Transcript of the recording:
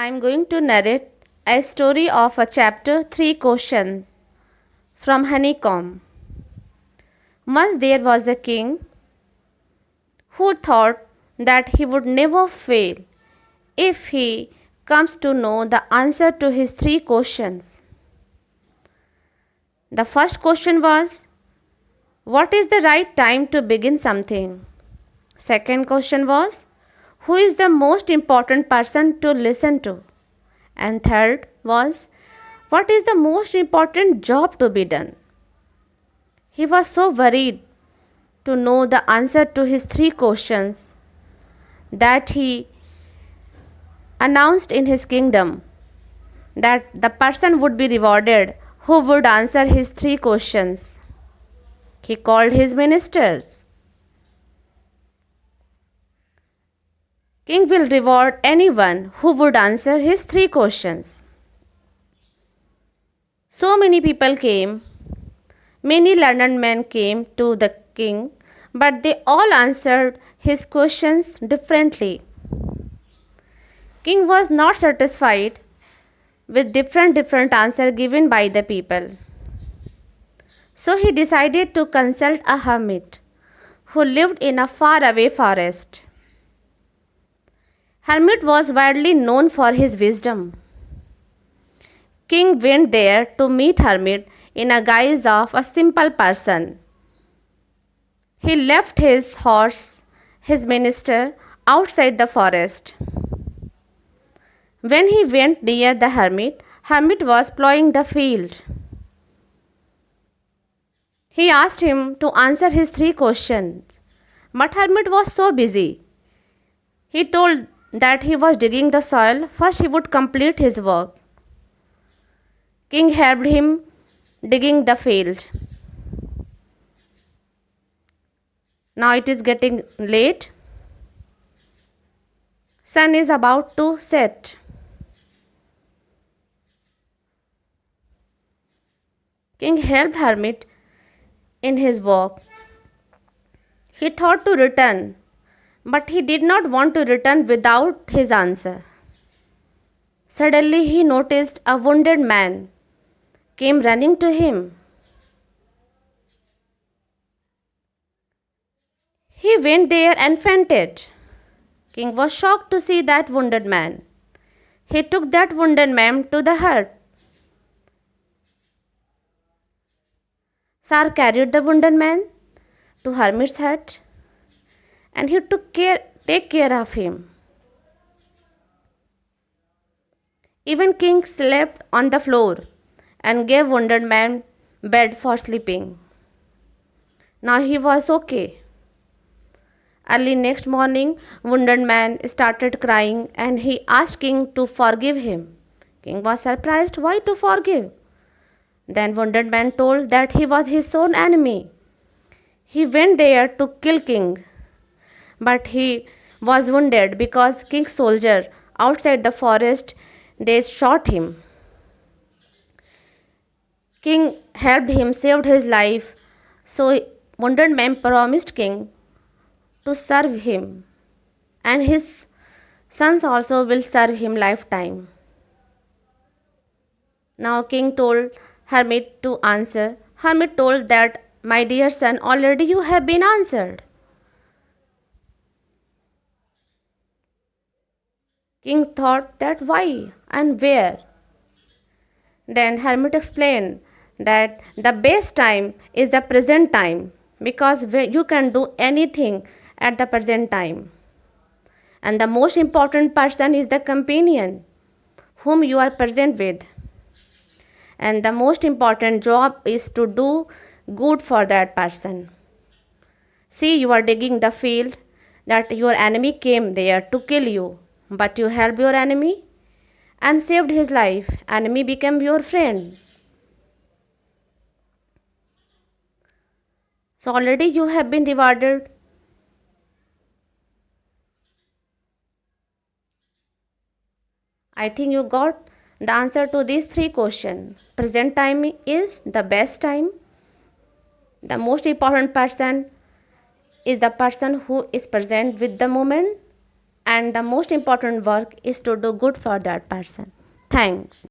I am going to narrate a story of a chapter 3 questions from Honeycomb. Once there was a king who thought that he would never fail if he comes to know the answer to his 3 questions. The first question was, what is the right time to begin something? Second question was, who is the most important person to listen to? And third was, what is the most important job to be done? He was so worried to know the answer to his 3 questions that he announced in his kingdom that the person would be rewarded who would answer his 3 questions. He called his ministers. King will reward anyone who would answer his 3 questions. So many people came. Many learned men came to the king, but they all answered his questions differently. King was not satisfied with different answer given by the people. So he decided to consult a hermit who lived in a faraway forest. Hermit was widely known for his wisdom. King went there to meet Hermit in a guise of a simple person. He left his horse, his minister, outside the forest. When he went near the hermit, Hermit was plowing the field. He asked him to answer his 3 questions, but Hermit was so busy. He told that he was digging the soil. First he would complete his work. King helped him digging the field. Now it is getting late. Sun is about to set. King helped Hermit in his work. He thought to return, but he did not want to return without his answer. Suddenly he noticed a wounded man came running to him. He went there and fainted. King was shocked to see that wounded man. He took that wounded man to the hut. Sar carried the wounded man to Hermit's hut and he take care of him. Even King slept on the floor and gave wounded man bed for sleeping. Now he was okay. Early next morning, wounded man started crying and he asked King to forgive him. King was surprised. Why to forgive? Then wounded man told that he was his own enemy. He went there to kill King, but he was wounded because King's soldier outside the forest, they shot him. King helped him, saved his life. So wounded man promised King to serve him, and his sons also will serve him lifetime. Now King told Hermit to answer. Hermit told that, my dear son, already you have been answered. King thought that why and where. Then Hermit explained that the best time is the present time because you can do anything at the present time. And the most important person is the companion whom you are present with. And the most important job is to do good for that person. See, you are digging the field that your enemy came there to kill you, but you helped your enemy and saved his life. Enemy became your friend. So already you have been rewarded. I think you got the answer to these 3 questions. Present time is the best time. The most important person is the person who is present with the moment, and the most important work is to do good for that person. Thanks.